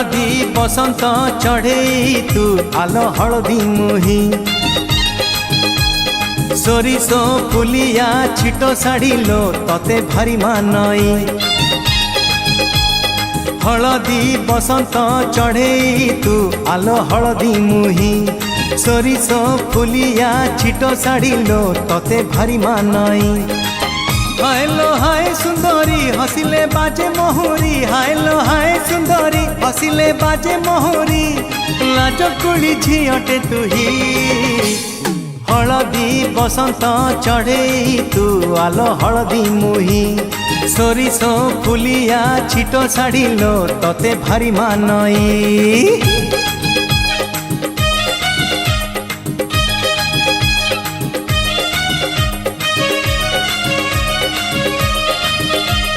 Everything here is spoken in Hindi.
हलदी बसंत चढ़े तू आलो हलदी मुही सोरिषो फुलिया छिटो साड़ी लो तते भारी मानई हलदी बसंत चढ़े तू आलो हलदी मुही सोरिषो फुलिया छिटो साड़ी लो तते भारी मानई हाय लो हाय सुंदरी हसिले बाजे मोहरी हाय लो हाय सुंदरी हसिले बाजे मोहरी लाज कुड़ी झियटे तुही हलदी बसंत चढ़े तू आलो हलदी मुही सोरिषो फुलिया छिटो साड़ी लो तते भारी मानई।